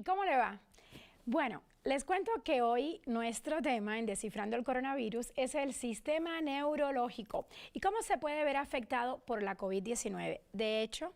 ¿cómo le va? Bueno, les cuento que hoy nuestro tema en Descifrando el Coronavirus es el sistema neurológico y cómo se puede ver afectado por la COVID-19. De hecho,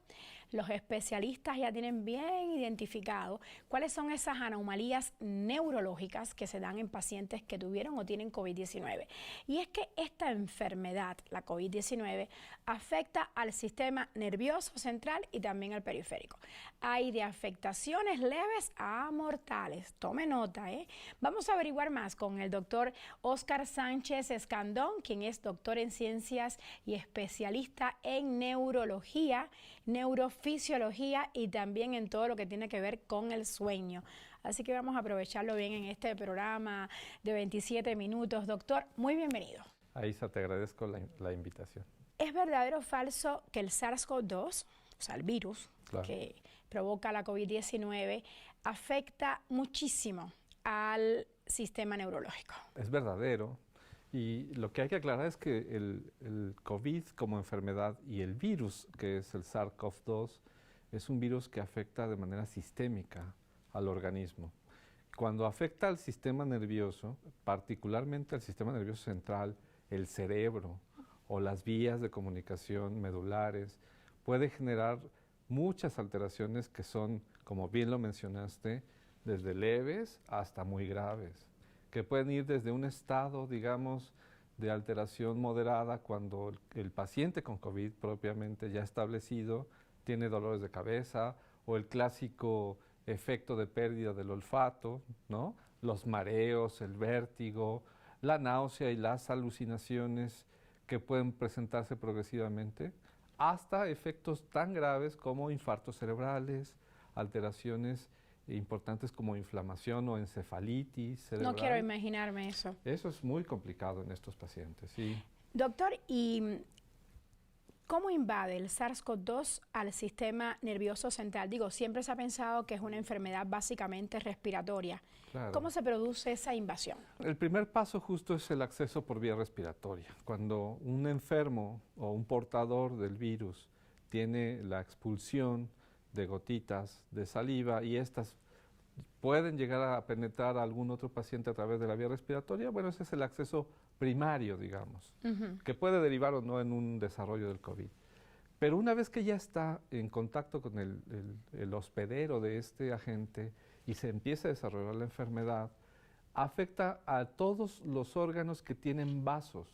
los especialistas ya tienen bien identificado cuáles son esas anomalías neurológicas que se dan en pacientes que tuvieron o tienen COVID-19. Y es que esta enfermedad, la COVID-19, afecta al sistema nervioso central y también al periférico. Hay de afectaciones leves a mortales. Tome nota, ¿eh? Vamos a averiguar más con el doctor Óscar Sánchez Escandón, quien es doctor en ciencias y especialista en neurología, neurofisiología y también en todo lo que tiene que ver con el sueño. Así que vamos a aprovecharlo bien en este programa de 27 minutos. Doctor, muy bienvenido. Aisa, te agradezco la invitación. ¿Es verdadero o falso que el SARS-CoV-2, o sea, el virus que provoca la COVID-19, afecta muchísimo al sistema neurológico? Es verdadero, y lo que hay que aclarar es que el COVID como enfermedad y el virus, que es el SARS-CoV-2, es un virus que afecta de manera sistémica al organismo. Cuando afecta al sistema nervioso, particularmente al sistema nervioso central, el cerebro o las vías de comunicación medulares, puede generar muchas alteraciones que son, como bien lo mencionaste, desde leves hasta muy graves, que pueden ir desde un estado, digamos, de alteración moderada cuando el paciente con COVID propiamente ya establecido tiene dolores de cabeza o el clásico efecto de pérdida del olfato, ¿no? Los mareos, el vértigo, la náusea y las alucinaciones que pueden presentarse progresivamente, hasta efectos tan graves como infartos cerebrales, alteraciones importantes como inflamación o encefalitis cerebral. No quiero imaginarme eso. Eso es muy complicado en estos pacientes, sí. Doctor, ¿y cómo invade el SARS-CoV-2 al sistema nervioso central? Digo, siempre se ha pensado que es una enfermedad básicamente respiratoria. Claro. ¿Cómo se produce esa invasión? El primer paso justo es el acceso por vía respiratoria. Cuando un enfermo o un portador del virus tiene la expulsión de gotitas de saliva y estas pueden llegar a penetrar a algún otro paciente a través de la vía respiratoria, bueno, ese es el acceso primario, digamos, que puede derivar o no en un desarrollo del COVID. Pero una vez que ya está en contacto con el hospedero de este agente y se empieza a desarrollar la enfermedad, afecta a todos los órganos que tienen vasos.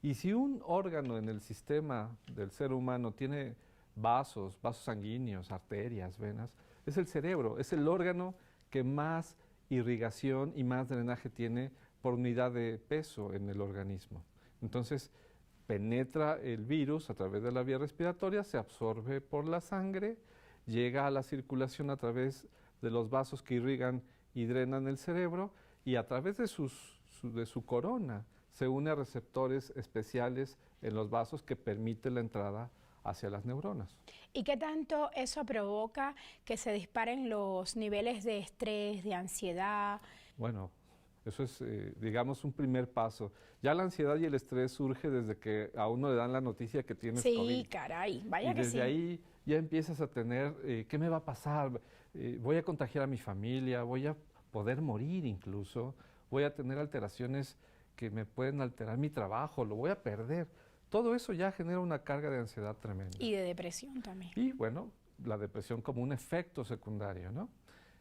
Y si un órgano en el sistema del ser humano tiene vasos sanguíneos, arterias, venas, es el cerebro, es el órgano que más irrigación y más drenaje tiene por unidad de peso en el organismo. Entonces, penetra el virus a través de la vía respiratoria, se absorbe por la sangre, llega a la circulación a través de los vasos que irrigan y drenan el cerebro y a través de su corona se une a receptores especiales en los vasos que permiten la entrada hacia las neuronas. ¿Y qué tanto eso provoca que se disparen los niveles de estrés, de ansiedad? Bueno, eso es, digamos, un primer paso. Ya la ansiedad y el estrés surge desde que a uno le dan la noticia que tienes COVID. Sí, caray, vaya que sí. Y desde ahí ya empiezas a tener, ¿qué me va a pasar? ¿Voy a contagiar a mi familia? ¿Voy a poder morir incluso? ¿Voy a tener alteraciones que me pueden alterar mi trabajo? ¿Lo voy a perder? Todo eso ya genera una carga de ansiedad tremenda. Y de depresión también. Y bueno, la depresión como un efecto secundario, ¿no?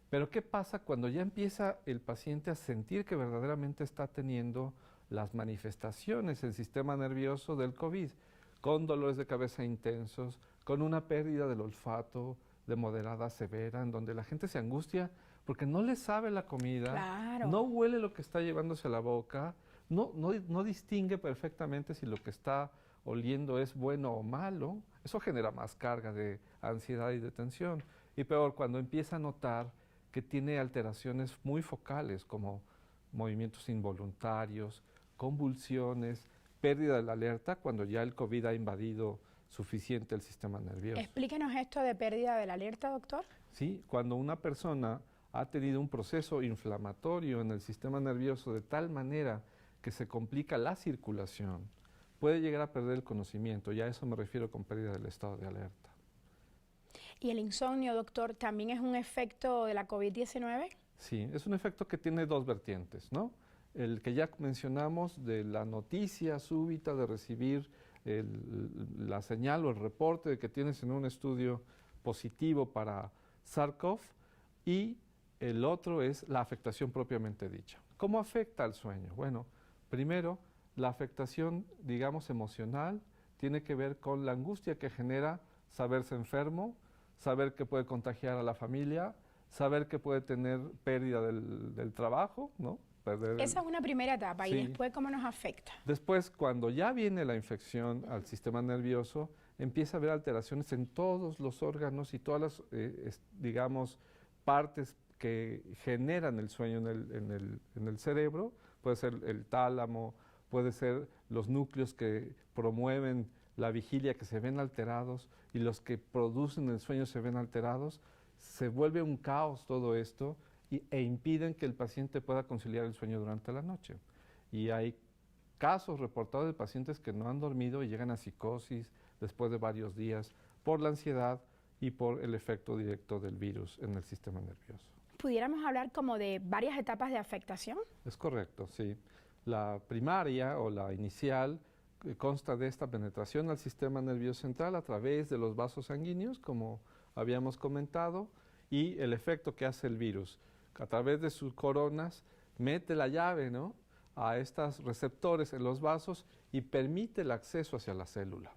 Pero ¿qué pasa cuando ya empieza el paciente a sentir que verdaderamente está teniendo las manifestaciones del sistema nervioso del COVID? Con dolores de cabeza intensos, con una pérdida del olfato de moderada a severa, en donde la gente se angustia porque no le sabe la comida, Claro. no huele lo que está llevándose a la boca, no distingue perfectamente si lo que está oliendo es bueno o malo. Eso genera más carga de ansiedad y de tensión. Y peor, cuando empieza a notar que tiene alteraciones muy focales como movimientos involuntarios, convulsiones, pérdida de la alerta cuando ya el COVID ha invadido suficiente el sistema nervioso. Explíquenos esto de pérdida de la alerta, doctor. Sí, cuando una persona ha tenido un proceso inflamatorio en el sistema nervioso de tal manera que se complica la circulación, puede llegar a perder el conocimiento, y a eso me refiero con pérdida del estado de alerta. ¿Y el insomnio, doctor, también es un efecto de la COVID-19? Sí, es un efecto que tiene dos vertientes, ¿no? El que ya mencionamos de la noticia súbita de recibir la señal o el reporte de que tienes en un estudio positivo para SARS-CoV, y el otro es la afectación propiamente dicha. ¿Cómo afecta al sueño? Bueno, primero, la afectación, digamos, emocional tiene que ver con la angustia que genera saberse enfermo, saber que puede contagiar a la familia, saber que puede tener pérdida del trabajo, ¿no? Esa es una primera etapa. Sí. ¿Y después cómo nos afecta? Después, cuando ya viene la infección al sistema nervioso, empieza a haber alteraciones en todos los órganos y todas las, digamos, partes que generan el sueño en el cerebro. Puede ser el tálamo, puede ser los núcleos que promueven la vigilia, que se ven alterados, y los que producen el sueño se ven alterados. Se vuelve un caos todo esto e impiden que el paciente pueda conciliar el sueño durante la noche. Y hay casos reportados de pacientes que no han dormido y llegan a psicosis después de varios días por la ansiedad y por el efecto directo del virus en el sistema nervioso. ¿Pudiéramos hablar como de varias etapas de afectación? Es correcto, sí. La primaria o la inicial consta de esta penetración al sistema nervioso central a través de los vasos sanguíneos, como habíamos comentado, y el efecto que hace el virus. A través de sus coronas mete la llave, ¿no?, a estos receptores en los vasos y permite el acceso hacia la célula.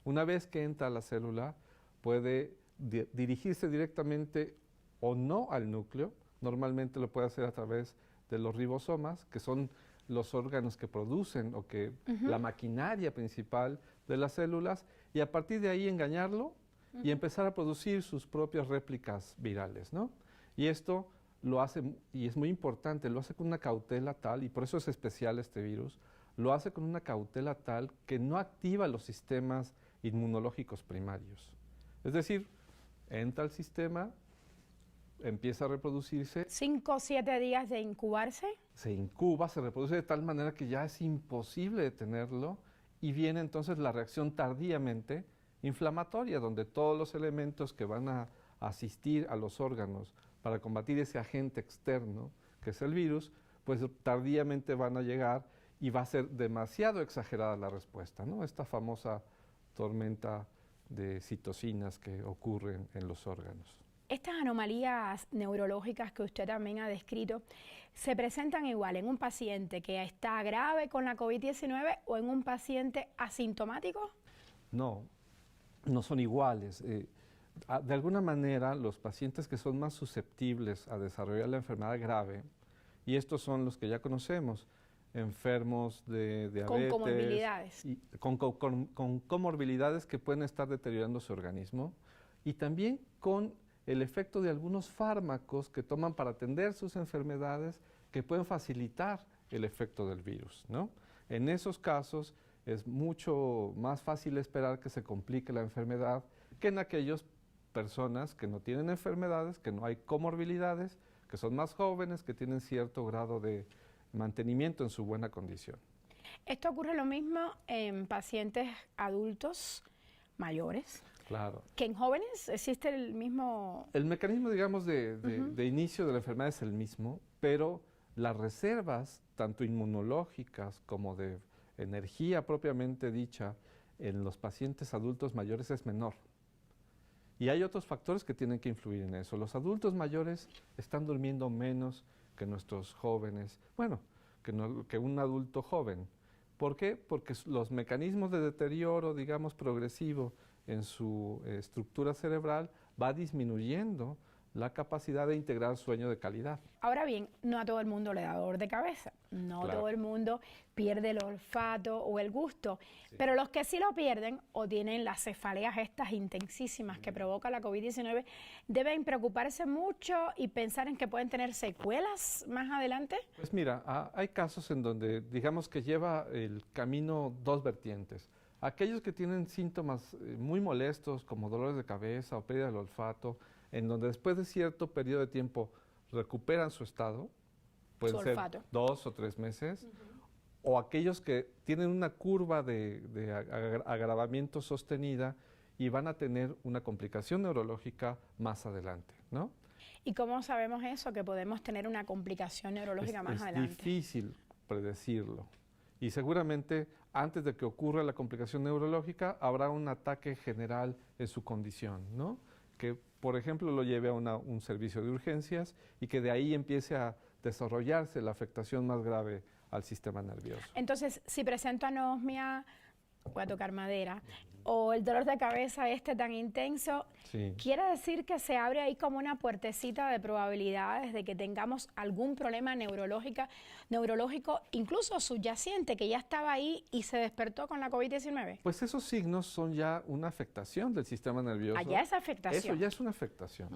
Una vez que entra a la célula, puede dirigirse directamente o no al núcleo. Normalmente lo puede hacer a través de los ribosomas, que son los órganos que producen o que la maquinaria principal de las células, y a partir de ahí engañarlo y empezar a producir sus propias réplicas virales, ¿no? Y esto lo hace, y es muy importante, lo hace con una cautela tal, y por eso es especial este virus, lo hace con una cautela tal que no activa los sistemas inmunológicos primarios. Es decir, entra al sistema, empieza a reproducirse. 5 o 7 días de incubarse. Se incuba, se reproduce de tal manera que ya es imposible detenerlo, y viene entonces la reacción tardíamente inflamatoria, donde todos los elementos que van a asistir a los órganos para combatir ese agente externo, que es el virus, pues tardíamente van a llegar y va a ser demasiado exagerada la respuesta, ¿no? Esta famosa tormenta de citocinas que ocurren en los órganos. Estas anomalías neurológicas que usted también ha descrito, ¿se presentan igual en un paciente que está grave con la COVID-19 o en un paciente asintomático? No, no son iguales. De alguna manera, los pacientes que son más susceptibles a desarrollar la enfermedad grave, y estos son los que ya conocemos, enfermos de diabetes, con comorbilidades. Y con comorbilidades que pueden estar deteriorando su organismo, y también con el efecto de algunos fármacos que toman para atender sus enfermedades que pueden facilitar el efecto del virus, ¿no? En esos casos es mucho más fácil esperar que se complique la enfermedad que en aquellas personas que no tienen enfermedades, que no hay comorbilidades, que son más jóvenes, que tienen cierto grado de mantenimiento en su buena condición. ¿Esto ocurre lo mismo en pacientes adultos mayores? Claro. ¿Que en jóvenes existe el mismo...? El mecanismo, digamos, de inicio de la enfermedad es el mismo, pero las reservas, tanto inmunológicas como de energía propiamente dicha, en los pacientes adultos mayores es menor. Y hay otros factores que tienen que influir en eso. Los adultos mayores están durmiendo menos que nuestros jóvenes, bueno, que un adulto joven. ¿Por qué? Porque los mecanismos de deterioro, digamos, progresivo en su estructura cerebral va disminuyendo la capacidad de integrar sueño de calidad. Ahora bien, no a todo el mundo le da dolor de cabeza, no Claro. todo el mundo pierde el olfato o el gusto, pero los que sí lo pierden o tienen las cefaleas estas intensísimas que provoca la COVID-19 deben preocuparse mucho y pensar en que pueden tener secuelas más adelante. Pues mira, hay casos en donde digamos que lleva el camino dos vertientes. Aquellos que tienen síntomas muy molestos como dolores de cabeza o pérdida del olfato, en donde después de cierto periodo de tiempo recuperan su estado, pueden ser 2 o 3 meses, o aquellos que tienen una curva de agravamiento sostenida y van a tener una complicación neurológica más adelante, ¿no? ¿Y cómo sabemos eso, que podemos tener una complicación neurológica más adelante? Es difícil predecirlo. Y seguramente antes de que ocurra la complicación neurológica habrá un ataque general en su condición, ¿no? Que, por ejemplo, lo lleve a un servicio de urgencias y que de ahí empiece a desarrollarse la afectación más grave al sistema nervioso. Entonces, si presento anosmia, voy a tocar madera, o el dolor de cabeza tan intenso, Sí. quiere decir que se abre ahí como una puertecita de probabilidades de que tengamos algún problema neurológico, incluso subyacente, que ya estaba ahí y se despertó con la COVID-19. Pues esos signos son ya una afectación del sistema nervioso. Allá es afectación. Eso ya es una afectación.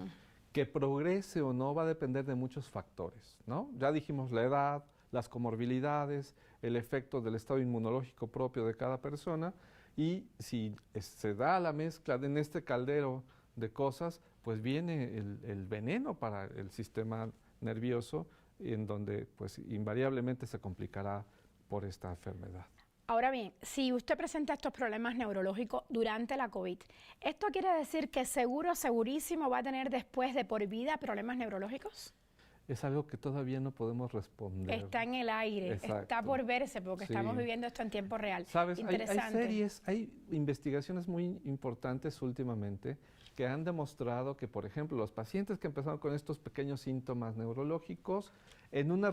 Que progrese o no va a depender de muchos factores, ¿no? Ya dijimos la edad, las comorbilidades, el efecto del estado inmunológico propio de cada persona, y si se da la mezcla en este caldero de cosas, pues viene el veneno para el sistema nervioso, en donde pues invariablemente se complicará por esta enfermedad. Ahora bien, si usted presenta estos problemas neurológicos durante la COVID, ¿esto quiere decir que segurísimo va a tener después de por vida problemas neurológicos? Es algo que todavía no podemos responder. Está en el aire, Exacto. está por verse, porque Sí. estamos viviendo esto en tiempo real. ¿Sabes? Interesante. Hay investigaciones muy importantes últimamente que han demostrado que, por ejemplo, los pacientes que empezaron con estos pequeños síntomas neurológicos, en una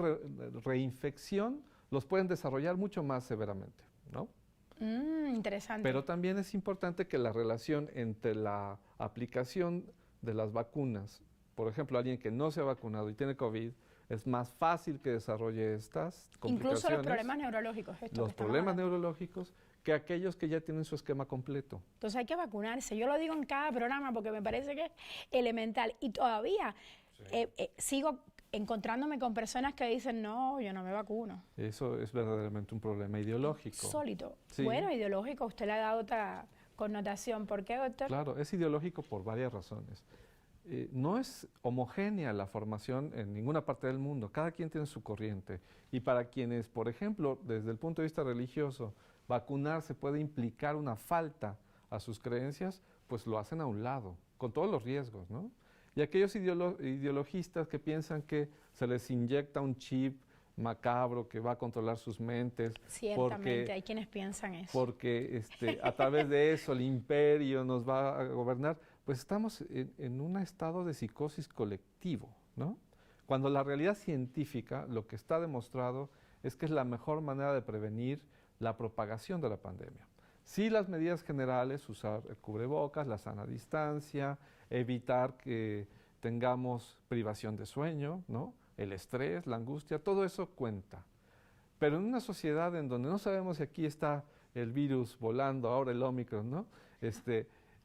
reinfección los pueden desarrollar mucho más severamente, ¿no? Interesante. Pero también es importante que la relación entre la aplicación de las vacunas, por ejemplo, alguien que no se ha vacunado y tiene COVID, es más fácil que desarrolle estas complicaciones. Incluso los problemas neurológicos. Los problemas neurológicos que aquellos que ya tienen su esquema completo. Entonces hay que vacunarse. Yo lo digo en cada programa porque me parece que es elemental. Y todavía sigo encontrándome con personas que dicen, no, yo no me vacuno. Eso es verdaderamente un problema ideológico. Sólido. Sí. Bueno, ideológico, usted le ha dado otra connotación. ¿Por qué, doctor? Claro, es ideológico por varias razones. No es homogénea la formación en ninguna parte del mundo, cada quien tiene su corriente. Y para quienes, por ejemplo, desde el punto de vista religioso, vacunarse puede implicar una falta a sus creencias, pues lo hacen a un lado, con todos los riesgos, ¿no? Y aquellos ideologistas que piensan que se les inyecta un chip macabro que va a controlar sus mentes. Ciertamente, hay quienes piensan eso. Porque a través de eso el imperio nos va a gobernar. Pues estamos en un estado de psicosis colectivo, ¿no? Cuando la realidad científica lo que está demostrado es que es la mejor manera de prevenir la propagación de la pandemia. Sí, las medidas generales, usar el cubrebocas, la sana distancia, evitar que tengamos privación de sueño, ¿no? El estrés, la angustia, todo eso cuenta. Pero en una sociedad en donde no sabemos si aquí está el virus volando, ahora el Ómicron, ¿no?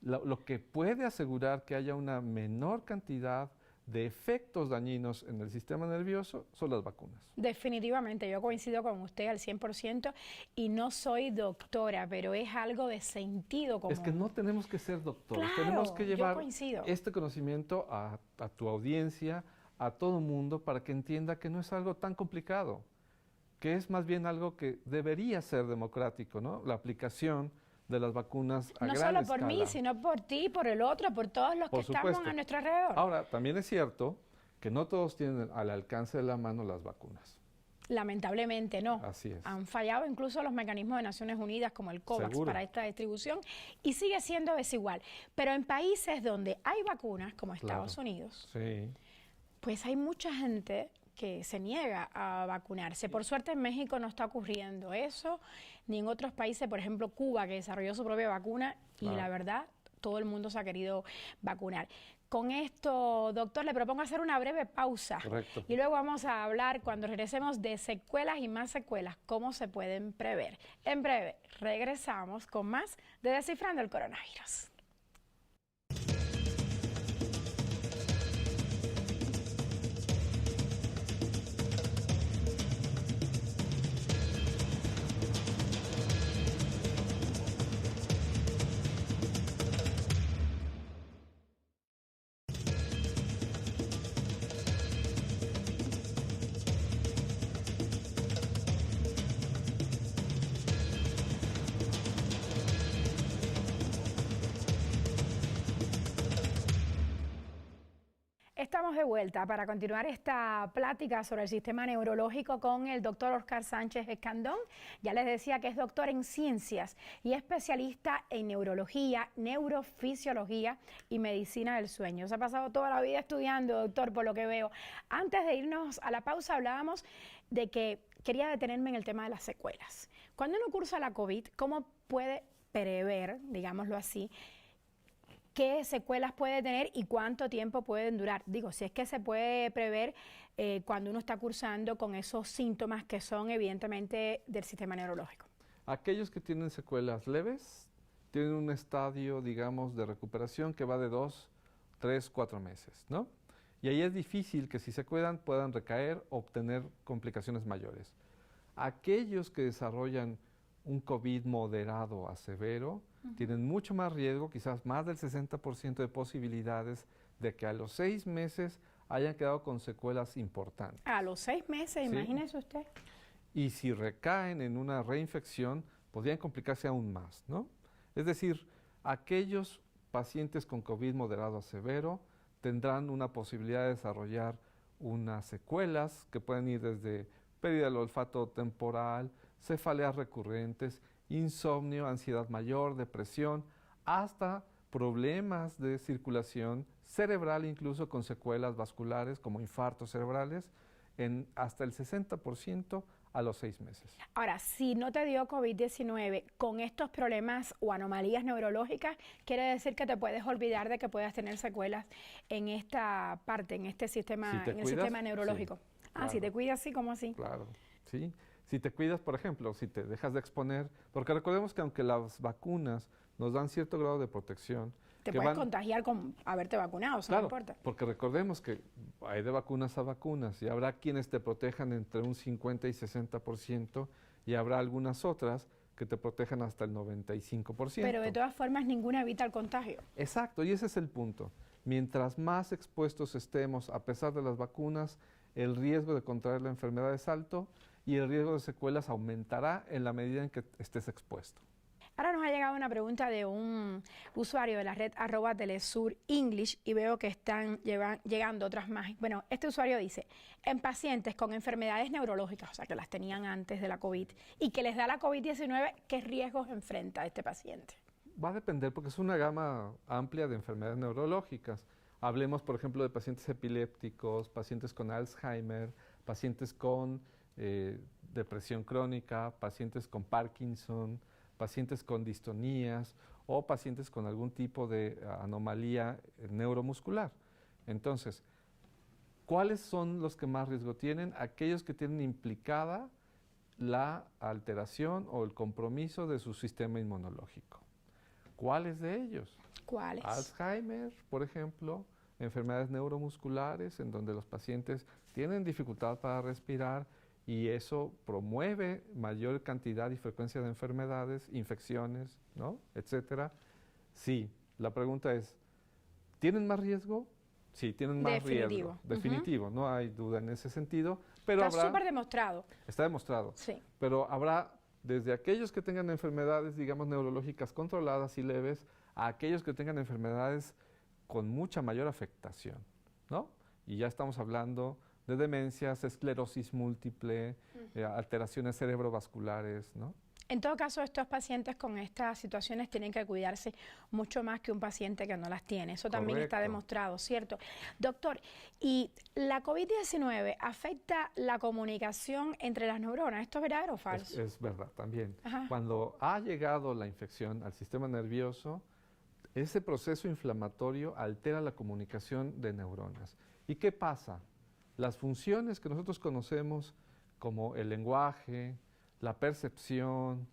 Lo que puede asegurar que haya una menor cantidad de efectos dañinos en el sistema nervioso son las vacunas. Definitivamente, yo coincido con usted al 100% y no soy doctora, pero es algo de sentido común. Es que no tenemos que ser doctores, Claro, tenemos que llevar coincido. este conocimiento a tu audiencia, a todo mundo, para que entienda que no es algo tan complicado, que es más bien algo que debería ser democrático, ¿no? La aplicación de las vacunas a gran escala. No solo por mí, sino por ti, por el otro, por todos los que estamos a nuestro alrededor. Ahora, también es cierto que no todos tienen al alcance de la mano las vacunas. Lamentablemente no. Así es. Han fallado incluso los mecanismos de Naciones Unidas como el COVAX Seguro. para esta distribución y sigue siendo desigual. Pero en países donde hay vacunas, como Estados Unidos, Sí. pues hay mucha gente que se niega a vacunarse. Por suerte en México no está ocurriendo eso, ni en otros países, por ejemplo Cuba, que desarrolló su propia vacuna y la verdad todo el mundo se ha querido vacunar. Con esto, doctor, le propongo hacer una breve pausa. Correcto. Y luego vamos a hablar, cuando regresemos, de secuelas y más secuelas, cómo se pueden prever. En breve, regresamos con más de Descifrando el Coronavirus. estamos de vuelta para continuar esta plática sobre el sistema neurológico con el doctor Oscar Sánchez Escandón. Ya les decía que es doctor en ciencias y especialista en neurología, neurofisiología y medicina del sueño. Se ha pasado toda la vida estudiando, doctor, por lo que veo. Antes de irnos a la pausa hablábamos de que quería detenerme en el tema de las secuelas. Cuando uno cursa la COVID, ¿cómo puede prever, digámoslo así, qué secuelas puede tener y cuánto tiempo pueden durar? Digo, si es que se puede prever cuando uno está cursando con esos síntomas que son evidentemente del sistema neurológico. Aquellos que tienen secuelas leves tienen un estadio, digamos, de recuperación que va de 2, 3, 4 meses, ¿no? Y ahí es difícil que si se cuidan puedan recaer o obtener complicaciones mayores. Aquellos que desarrollan un COVID moderado a severo tienen mucho más riesgo, quizás más del 60% de posibilidades de que a los 6 meses hayan quedado con secuelas importantes. A los 6 meses, ¿Sí? Imagínese usted. Y si recaen en una reinfección, podrían complicarse aún más, ¿no? Es decir, aquellos pacientes con COVID moderado a severo tendrán una posibilidad de desarrollar unas secuelas que pueden ir desde pérdida del olfato temporal, cefaleas recurrentes, insomnio, ansiedad mayor, depresión, hasta problemas de circulación cerebral, incluso con secuelas vasculares como infartos cerebrales, en hasta el 60% a los 6 meses. Ahora, si no te dio COVID-19 con estos problemas o anomalías neurológicas, quiere decir que te puedes olvidar de que puedas tener secuelas en esta parte, en este sistema, Si te en el cuidas, sistema neurológico. sí, Ah, claro. si te cuidas, sí, ¿cómo así? Claro, sí. Si te cuidas, por ejemplo, si te dejas de exponer, porque recordemos que aunque las vacunas nos dan cierto grado de protección, Te que puedes van, contagiar con haberte vacunado, eso claro, no importa. porque recordemos que hay de vacunas a vacunas y habrá quienes te protejan entre un 50 y 60% y habrá algunas otras que te protejan hasta el 95%. Pero de todas formas, ninguna evita el contagio. Exacto, y ese es el punto. Mientras más expuestos estemos a pesar de las vacunas, el riesgo de contraer la enfermedad es alto y el riesgo de secuelas aumentará en la medida en que estés expuesto. Ahora nos ha llegado una pregunta de un usuario de la red @Telesur English y veo que están llegando otras más. Bueno, este usuario dice, en pacientes con enfermedades neurológicas, o sea, que las tenían antes de la COVID y que les da la COVID-19, ¿qué riesgos enfrenta este paciente? Va a depender porque es una gama amplia de enfermedades neurológicas. Hablemos, por ejemplo, de pacientes epilépticos, pacientes con Alzheimer, pacientes con depresión crónica, pacientes con Parkinson, pacientes con distonías o pacientes con algún tipo de anomalía neuromuscular. Entonces, ¿cuáles son los que más riesgo tienen? Aquellos que tienen implicada la alteración o el compromiso de su sistema inmunológico. ¿Cuáles de ellos? ¿Cuáles? Alzheimer, por ejemplo, enfermedades neuromusculares en donde los pacientes tienen dificultad para respirar y eso promueve mayor cantidad y frecuencia de enfermedades, infecciones, ¿no?, etcétera. Sí, la pregunta es, ¿tienen más riesgo? Sí, tienen más riesgo. Definitivo, no hay duda en ese sentido. Pero está súper demostrado. Está demostrado. Sí. Pero habrá desde aquellos que tengan enfermedades, digamos, neurológicas controladas y leves, a aquellos que tengan enfermedades con mucha mayor afectación, ¿no? Y ya estamos hablando de demencias, esclerosis múltiple, alteraciones cerebrovasculares, ¿no? En todo caso, estos pacientes con estas situaciones tienen que cuidarse mucho más que un paciente que no las tiene. Eso también está demostrado, ¿cierto? Doctor, ¿y la COVID-19 afecta la comunicación entre las neuronas? ¿Esto es verdadero o falso? Es verdad, también. Ajá. Cuando ha llegado la infección al sistema nervioso, ese proceso inflamatorio altera la comunicación de neuronas. ¿Y qué pasa? Las funciones que nosotros conocemos como el lenguaje, la percepción,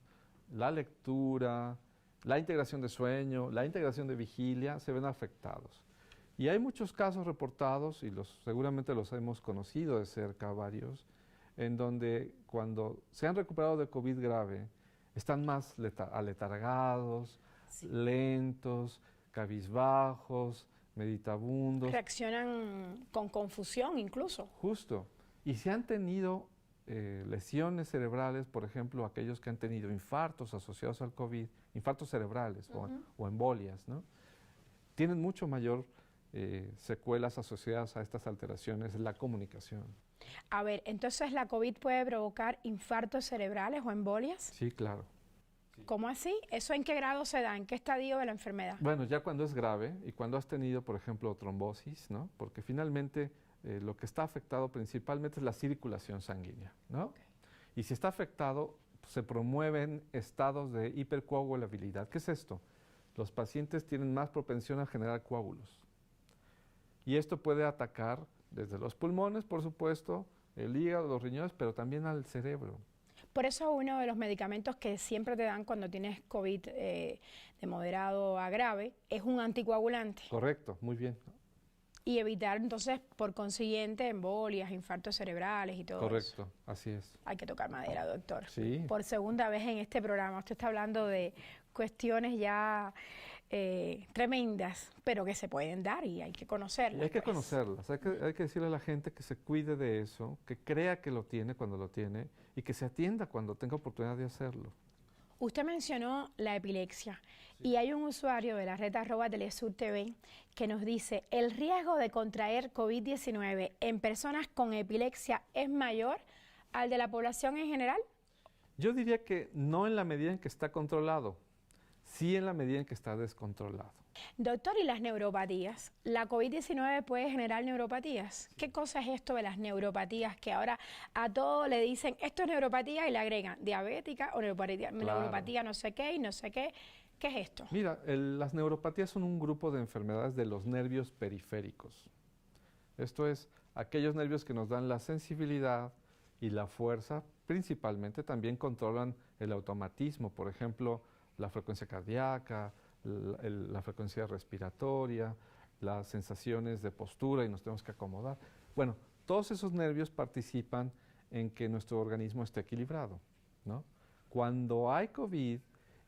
la lectura, la integración de sueño, la integración de vigilia, se ven afectados. Y hay muchos casos reportados, y seguramente los hemos conocido de cerca varios, en donde cuando se han recuperado de COVID grave, están más aletargados, sí, lentos, cabizbajos, meditabundos. Reaccionan con confusión incluso. Justo. Y si han tenido lesiones cerebrales, por ejemplo, aquellos que han tenido infartos asociados al COVID, infartos cerebrales o embolias, ¿no?, tienen mucho mayor secuelas asociadas a estas alteraciones es la comunicación. A ver, entonces la COVID puede provocar infartos cerebrales o embolias. Sí, claro. ¿Cómo así? ¿Eso en qué grado se da? ¿En qué estadio de la enfermedad? Bueno, ya cuando es grave y cuando has tenido, por ejemplo, trombosis, ¿no? Porque finalmente lo que está afectado principalmente es la circulación sanguínea, ¿no? Okay. Y si está afectado, se promueven estados de hipercoagulabilidad. ¿Qué es esto? Los pacientes tienen más propensión a generar coágulos. Y esto puede atacar desde los pulmones, por supuesto, el hígado, los riñones, pero también al cerebro. Por eso uno de los medicamentos que siempre te dan cuando tienes COVID de moderado a grave es un anticoagulante. Correcto, muy bien. Y evitar entonces, por consiguiente, embolias, infartos cerebrales y todo eso. Correcto, así es. Hay que tocar madera, doctor. Sí. Por segunda vez en este programa. Usted está hablando de cuestiones ya tremendas, pero que se pueden dar y hay que conocerlas. Y hay que conocerlas, hay que decirle a la gente que se cuide de eso, que crea que lo tiene cuando lo tiene y que se atienda cuando tenga oportunidad de hacerlo. Usted mencionó la epilepsia y hay un usuario de la red @TelesurTV que nos dice el riesgo de contraer COVID-19 en personas con epilepsia es mayor al de la población en general. Yo diría que no en la medida en que está controlado, sí en la medida en que está descontrolado. Doctor, ¿y las neuropatías? ¿La COVID-19 puede generar neuropatías? ¿Qué cosa es esto de las neuropatías que ahora a todo le dicen esto es neuropatía y le agregan diabética o neuropatía, Claro. neuropatía no sé qué y no sé qué? ¿Qué es esto? Mira, las neuropatías son un grupo de enfermedades de los nervios periféricos. Esto es, aquellos nervios que nos dan la sensibilidad y la fuerza, principalmente también controlan el automatismo, por ejemplo, la frecuencia cardíaca, la frecuencia respiratoria, las sensaciones de postura y nos tenemos que acomodar. Bueno, todos esos nervios participan en que nuestro organismo esté equilibrado, ¿no? Cuando hay COVID,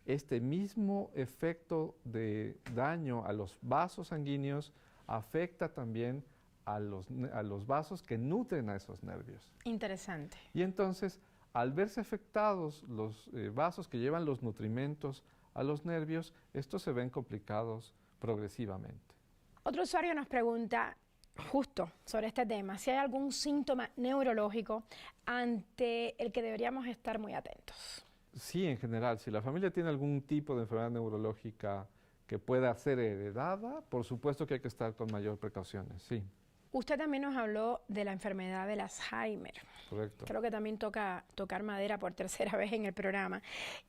este mismo efecto de daño a los vasos sanguíneos afecta también a los vasos que nutren a esos nervios. Interesante. Y entonces, al verse afectados los vasos que llevan los nutrimentos a los nervios, estos se ven complicados progresivamente. Otro usuario nos pregunta justo sobre este tema, si hay algún síntoma neurológico ante el que deberíamos estar muy atentos. Sí, en general, si la familia tiene algún tipo de enfermedad neurológica que pueda ser heredada, por supuesto que hay que estar con mayor precauciones, sí. Usted también nos habló de la enfermedad del Alzheimer. Correcto. Creo que también tocar madera por tercera vez en el programa.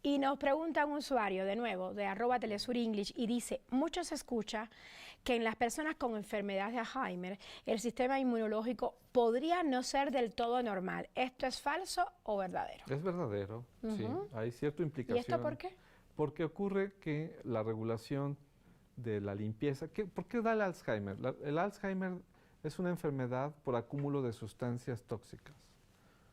Y nos pregunta un usuario, de nuevo, de @TelesurEnglish, y dice, mucho se escucha que en las personas con enfermedad de Alzheimer, el sistema inmunológico podría no ser del todo normal. ¿Esto es falso o verdadero? Es verdadero, sí. Hay cierta implicación. ¿Y esto por qué? Porque ocurre que la regulación de la limpieza... ¿Por qué da el Alzheimer? El Alzheimer es una enfermedad por acúmulo de sustancias tóxicas.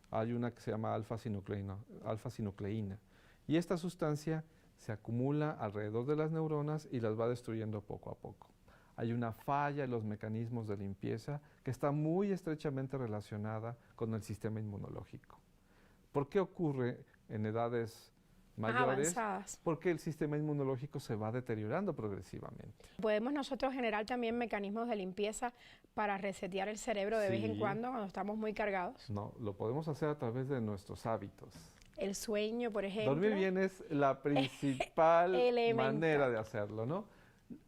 Hay una que se llama alfa-sinucleína. Y esta sustancia se acumula alrededor de las neuronas y las va destruyendo poco a poco. Hay una falla en los mecanismos de limpieza que está muy estrechamente relacionada con el sistema inmunológico. ¿Por qué ocurre en edades mayores? Avanzadas. Porque el sistema inmunológico se va deteriorando progresivamente. ¿Podemos nosotros generar también mecanismos de limpieza para resetear el cerebro de vez en cuando estamos muy cargados? No, lo podemos hacer a través de nuestros hábitos. El sueño, por ejemplo. Dormir bien es la principal manera de hacerlo, ¿no?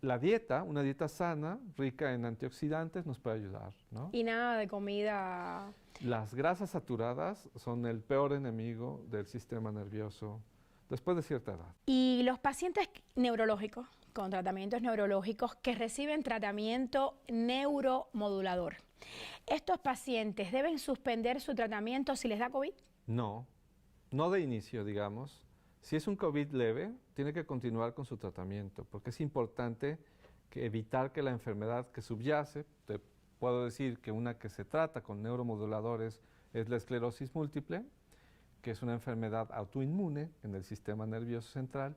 La dieta, una dieta sana, rica en antioxidantes, nos puede ayudar, ¿no? Y nada de comida. Las grasas saturadas son el peor enemigo del sistema nervioso después de cierta edad. Y los pacientes neurológicos, con tratamientos neurológicos, que reciben tratamiento neuromodulador, ¿estos pacientes deben suspender su tratamiento si les da COVID? No, no de inicio, digamos. Si es un COVID leve, tiene que continuar con su tratamiento, porque es importante evitar que la enfermedad que subyace, te puedo decir que una que se trata con neuromoduladores es la esclerosis múltiple, que es una enfermedad autoinmune en el sistema nervioso central,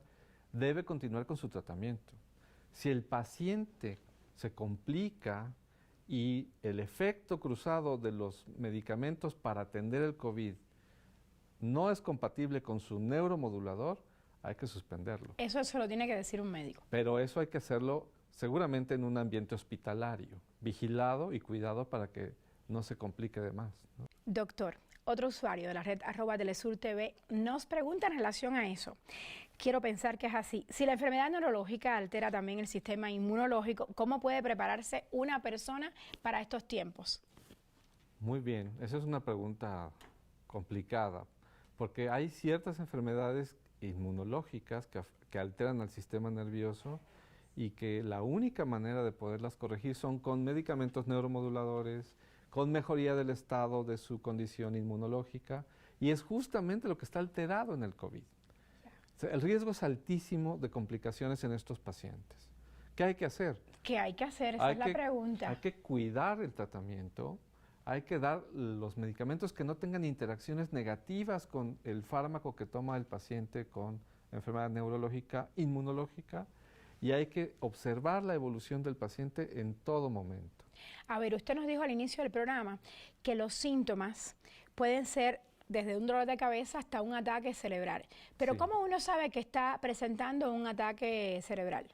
debe continuar con su tratamiento. Si el paciente se complica y el efecto cruzado de los medicamentos para atender el COVID no es compatible con su neuromodulador, hay que suspenderlo. Eso se lo tiene que decir un médico. Pero eso hay que hacerlo seguramente en un ambiente hospitalario, vigilado y cuidado para que no se complique de más, ¿no? Doctor, otro usuario de la red @TelesurTV nos pregunta en relación a eso. Quiero pensar que es así. Si la enfermedad neurológica altera también el sistema inmunológico, ¿cómo puede prepararse una persona para estos tiempos? Muy bien, esa es una pregunta complicada, porque hay ciertas enfermedades inmunológicas que alteran al sistema nervioso y que la única manera de poderlas corregir son con medicamentos neuromoduladores, con mejoría del estado de su condición inmunológica, y es justamente lo que está alterado en el COVID. O sea, el riesgo es altísimo de complicaciones en estos pacientes. ¿Qué hay que hacer? ¿Qué hay que hacer? Esa es la pregunta. Hay que cuidar el tratamiento, hay que dar los medicamentos que no tengan interacciones negativas con el fármaco que toma el paciente con enfermedad neurológica, inmunológica, y hay que observar la evolución del paciente en todo momento. A ver, usted nos dijo al inicio del programa que los síntomas pueden ser desde un dolor de cabeza hasta un ataque cerebral. Pero Sí. ¿cómo uno sabe que está presentando un ataque cerebral?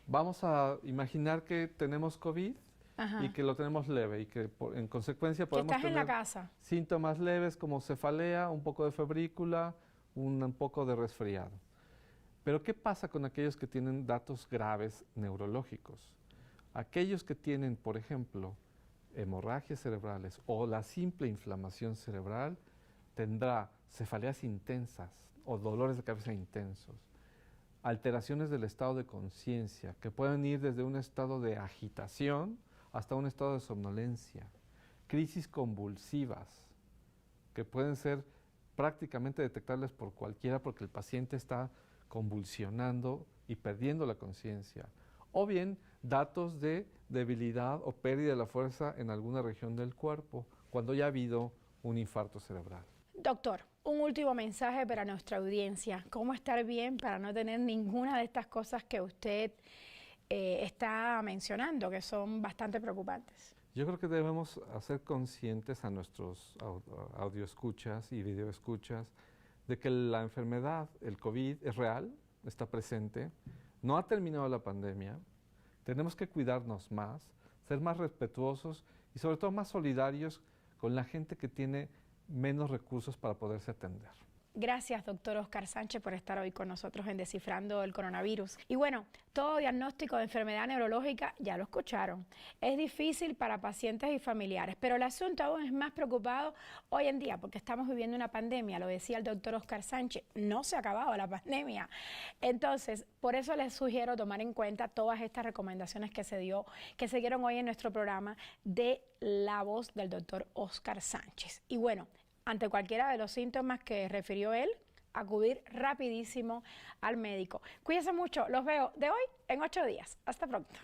Vamos a imaginar que tenemos COVID y que lo tenemos leve y que en consecuencia Que podemos estás en la tener casa. síntomas leves como cefalea, un poco de febrícula, un poco de resfriado. Pero ¿qué pasa con aquellos que tienen datos graves neurológicos? Aquellos que tienen, por ejemplo, hemorragias cerebrales o la simple inflamación cerebral, tendrá cefaleas intensas o dolores de cabeza intensos, alteraciones del estado de conciencia que pueden ir desde un estado de agitación hasta un estado de somnolencia, crisis convulsivas que pueden ser prácticamente detectables por cualquiera porque el paciente está convulsionando y perdiendo la conciencia, o bien datos de debilidad o pérdida de la fuerza en alguna región del cuerpo cuando ya ha habido un infarto cerebral. Doctor, un último mensaje para nuestra audiencia. ¿Cómo estar bien para no tener ninguna de estas cosas que usted está mencionando, que son bastante preocupantes? Yo creo que debemos hacer conscientes a nuestros audioescuchas y videoescuchas de que la enfermedad, el COVID, es real, está presente, no ha terminado la pandemia, tenemos que cuidarnos más, ser más respetuosos y sobre todo más solidarios con la gente que tiene menos recursos para poderse atender. Gracias, doctor Oscar Sánchez, por estar hoy con nosotros en Descifrando el Coronavirus. Y bueno, todo diagnóstico de enfermedad neurológica ya lo escucharon. Es difícil para pacientes y familiares, pero el asunto aún es más preocupado hoy en día porque estamos viviendo una pandemia, lo decía el doctor Oscar Sánchez, no se ha acabado la pandemia. Entonces, por eso les sugiero tomar en cuenta todas estas recomendaciones que se dieron hoy en nuestro programa de la voz del doctor Oscar Sánchez. Y bueno, ante cualquiera de los síntomas que refirió él, acudir rapidísimo al médico. Cuídense mucho, los veo de hoy en 8 días. Hasta pronto.